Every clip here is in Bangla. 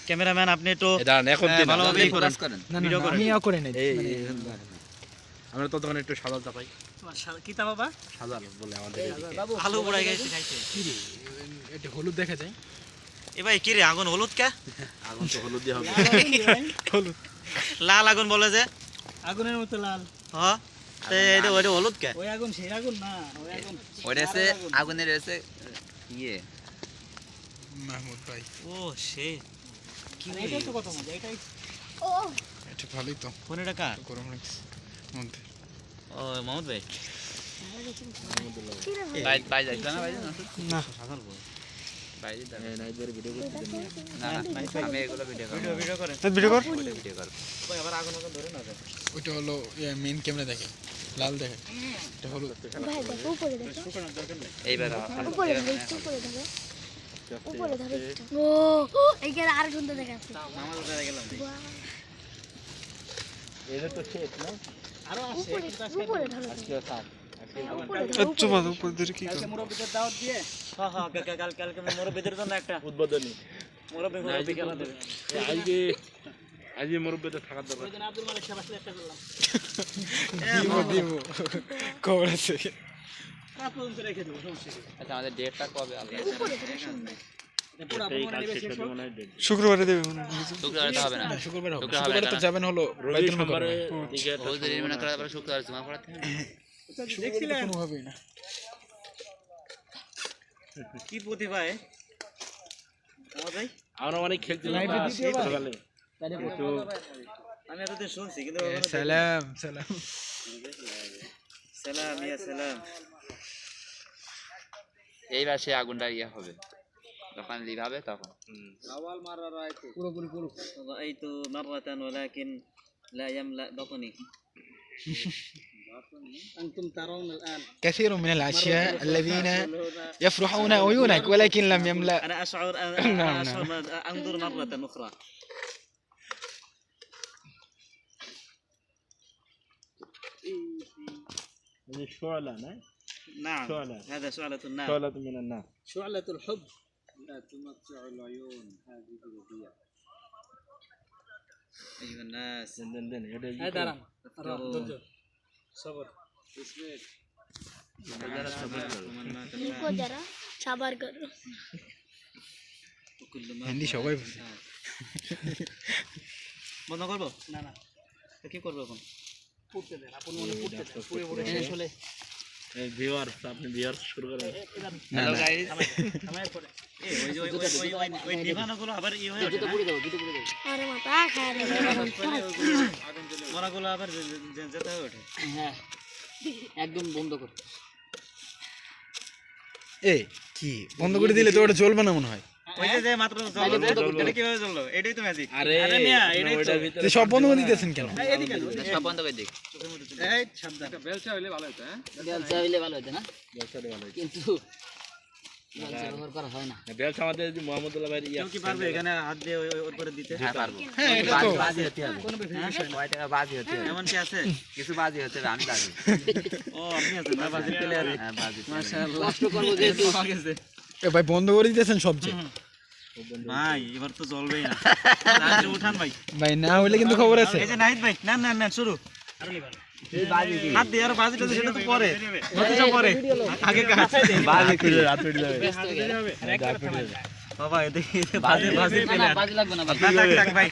ক্যামেরাম্যান আপনি একটু দাঁড়ান এখন ভালোভাবে করেন ভিডিও করেন আমিও করে নেই আমরা তো তখন একটু সাদা চাপাই কি তা বাবা সাদা বলে আমাদের আলু পোড়াই গেছে খাইতে এটা হলুদ দেখা যায় এ ভাই কি রে আগুন হলুদ কে আগুন তো হলুদ দিয়ে হবে হলুদ লাল আগুন বলে যে আগুনের মতো লাল হ্যাঁ এটা ওইটা হলুদ কে ওই আগুন সেই আগুন না ওই আগুন ওইটা আছে আগুনের আছে ইয়ে মাহমুদ ভাই ও সে কি এটাই তো কথা মজা এটাই এটা ভালোই তো ফোন এটা কার গরম লাগছে মধ্যে ও মাহমুদ ভাই বাই যাইছ না না বাই ভিডিও করতে না আমি এগুলো ভিডিও করব ভিডিও করেন ভিডিও কর ভিডিও করব ভাই আবার আগুন আগুন ধরে না যায় ওইটা হলো মেইন ক্যামেরা দেখে লাল দেখে এটা হলুদ ভাই দেখো উপরে দেখো শুকানোর দরকার নেই এইবার উপরে ধরো উপরে ধরো ও এইখানে আর সুন্দর দেখাচ্ছে নামাজ পড়ে গেলাম এটা তো শেষ না আরো আছে উপরে ধরো আজকে থাক আচ্ছা বাদ উপরে ধরে কি কালকে মুরব্বিদের দাওয়াত দিয়ে হ্যাঁ হ্যাঁ কালকে মুরব্বিদের জন্য একটা উদ্বোধনী মুরব্বি খেলা দেবে আজকে মুরব্বিতে থাকার দরকার ওইদিন আব্দুল মালিক সাহেব আসলে একটা করলাম দিব খবর আছে রাত পর্যন্ত রেখে দেবো সমস্যা কি আচ্ছা আমাদের ডেটটা কবে আলাদা পুরো মনে নেবে শেষ হোক শুক্রবারে দেবে মনে হয় শুক্রবার তো হবে না শুক্রবারে হবে শুক্রবার শুক্রবারে তো যাবেন হলো রবি সোমবারে ওই দিন মনে করা তারপরে শুক্রবার জমা পড়াতে হবে দেখছিলেন কোনো হবেই না কি প্রতিভা আমার ভাই আমরা অনেক খেলছিলাম সকালে আমি এতদিন শুনছি কিন্তু সালাম সালাম সালাম ইয়া সালাম এইবার সে আগুনটা ইয়ে হবে যখন লিভ হবে তখন পুরোপুরি পুরো رأيت مرة ولكن لا يملأ بطني أنتم ترون الآن كثير من الأشياء الذين يفرحون عيونك ولكن لم يملأ أنا أشعر نعم، أشعر أنظر مرة أخرى شعلة না نعم شعلة. هذا شعلة النار شعلة من النار شعلة الحب لا تمتع العيون هذه هي أيها الناس দেন এটা هاي داران صبر ومن مات নিকো যারা সাবার করো وكل ما হিন্দি সবাই বুঝে বন্ধ করবো না না তো কি করবো এখন পুড়তে দেন আপন মনে পুড়তে দেন পুড়ে পুড়ে শেষ হলে ভিউয়ার্স আপনি ভিউয়ার্স শুরু করেন হ্যালো গাইস আমার পরে ওই নিভানোগুলো আবার ই হয়ে যাবে আরে মাথা খায় রে মরাগুলো আবার যেতে হয়ে ওঠে হ্যাঁ একদম বন্ধ কর এই কি বন্ধ করে দিলে তো ওটা জ্বলবে না মনে হয় ওই যে মাত্র এটা কিভাবে চললো এটাই তো ম্যাজিক আরে মিয়া, এটাই তো। ওইটার ভিতরে যে সব বন্ধ করে দিতেছেন কেন এদিকে সব বন্ধ করে দিক এই সাবধান বেলচা হইলে ভালো হতো হ্যাঁ বেলচা হইলে ভালো হতো না ব্যবসাটা ভালো কিন্তু বেলচা ব্যবহার করা হয় না ব্যবসা আমাদের যদি মোহাম্মদুল্লাহ ভাই কেউ কি পারবে এখানে হাত দিয়ে ওর উপরে দিতে হ্যাঁ পারবো হ্যাঁ এটা তো বাজি হতে হবে কোনো বিষয় না কয় টাকা বাজি হতে হবে এমন কি আছে কিছু বাজি হতে হবে আমি বাজি ও আপনি আছেন না বাজি প্লেয়ার হ্যাঁ বাজি কষ্ট করবো যেহেতু এ ভাই বন্ধ করে দিতেছেন সবচেয়ে ভাই এবার তো জ্বলবেই না রাত্রে উঠান ভাই ভাই না হইলে কিন্তু খবর আছে এই যে নাহিদ ভাই না না না শুরু হাত দিয়ে আর বাজিটা তো সেটা তো পরে কতটা পরে আগে কাজ বাজি করে রাত উঠে যাবে বাবা এদিকে বাজি বাজি প্লেয়ার বাজি লাগবে না ভাই না থাক ভাই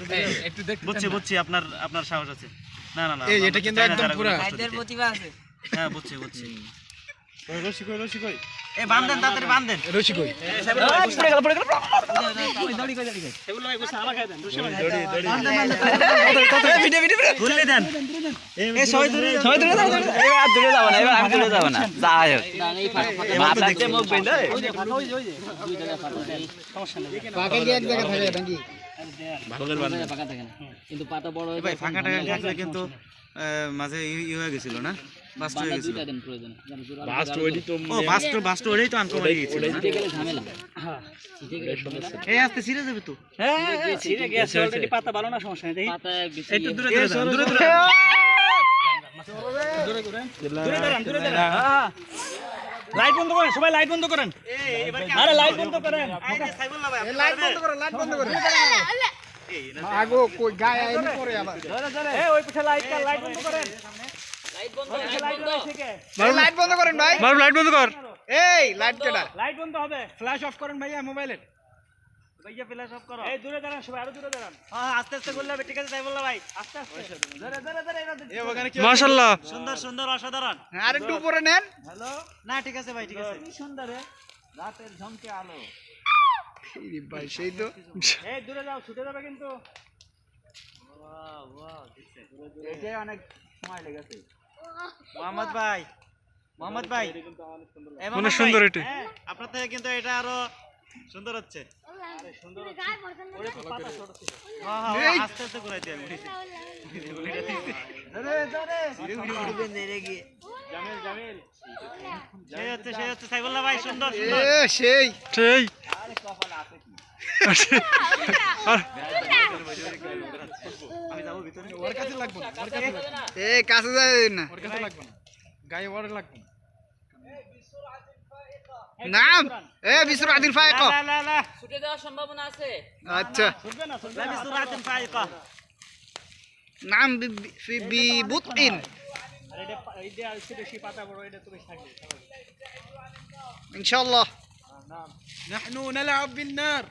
একটু দেখ বুঝছি আপনার সাহস আছে না না না এই এটা কিন্তু একদম পুরো প্রতিভা আছে হ্যাঁ বুঝছি রশি কই এ বাঁধেন তাড়াতাড়ি বাঁধেন রশি কই সেগুলো ভাই গোসা আমাকে দেন রুশি ভাই ঘুরলে দেন এ সবাই ধরে এবার দূরে যাব না এবার আমি দূরে যাব না যাই হোক না এই ফাঁকা ফাঁকা মাথাতে মুখ বেঁধে ওই যে ফাঁকা ওই যে দুই জায়গায় ফাঁকা সমস্যা নেই পাকা কি এক জায়গা থাকে নাকি ভালো করে বান্ধব ফাঁকা থাকে না কিন্তু পাতা বড় হয়ে ভাই ফাঁকা টাকা থাকলে কিন্তু মাঝে ই হয়ে গেছিল না বাস্ট হয়ে গেছিল দুইটা দেন প্রয়োজন জানো জোড়া লাস্ট ওইডি তো ও বাস্ট ওটাই তো আনকমন হয়ে গেছিল না? ঠিক গেলে ঝামেলা হ্যাঁ ঠিক গেলে ঝামেলা এই আস্তে ছিঁড়ে যাবে তো ছিঁড়ে গেছে অলরেডি পাতা ভালো না সমস্যা নেই পাতা একটু দূরে লাইট বন্ধ করেন সবাই লাইট বন্ধ করেন আরে লাইট বন্ধ করেন এই যে সাইবুল্লাহ ভাই লাইট বন্ধ করো লাইট বন্ধ করো আগো কই গায় আইনি পরে আবার এই ওই পিছে লাইট বন্ধ করেন লাইট বন্ধ লাইট বন্ধ করেন ভাই মারুফ লাইট বন্ধ কর এই লাইট কেডা লাইট বন্ধ হবে ফ্ল্যাশ অফ করেন ভাইয়া মোবাইলের ভাইয়া ফ্ল্যাশ অফ করো এই দূরে দাঁড়ান সবাই আরো দূরে দাঁড়ান হ্যাঁ আস্তে আস্তে করলে হবে ঠিক আছে সাইফুল্লাহ ভাই আস্তে আস্তে এ ওখানে কি মাশাআল্লাহ সুন্দর অসাধারণ আর একটু উপরে নেন হ্যালো না ঠিক আছে ভাই ঠিক আছে কি সুন্দর রে রাতের ঝমকে আলো এই ভাই সেই তো এই দূরে যাও ছুটে যাবে কিন্তু বাহ বাহ দেখছে এটাই অনেক সময় লেগেছে মোহাম্মদ ভাই অনেক সুন্দর এটা আপনার থেকে কিন্তু এটা আরো সুন্দর হচ্ছে গায়ে পড়ছেন না হ্যাঁ আস্তে আস্তে ঘুরাইতে আমি জামিল সেই হচ্ছে সাইফুল্লাহ ভাই সুন্দর এ সেই আমি যাবো ভিতরে ওর কাছে লাগবে না ওর কাছে লাগবে এই কাছে যাবেন না ওর কাছে লাগবে না গায়ে ওর লাগবে না নাম এ বিসরাতিল ফায়কা লা ছুটে যাওয়ার সম্ভাবনা আছে আচ্ছা ছুটবে না লা বিসরাতিন ফায়কা নাম বিবুতিন আর এটা বেশি পাতা বড় এটা তো বেশি থাকবে ইনশাআল্লাহ نحن نلعب بالنار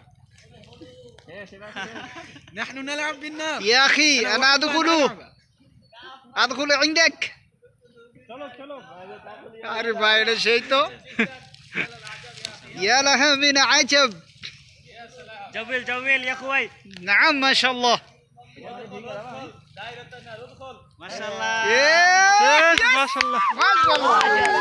نحن نلعب بالنار يا اخي انا ادخل عندك চলো আরে ভাই এটা সেই তো يا لها من عجب جويل يا اخوي نعم ما شاء الله ما شاء الله ما شاء الله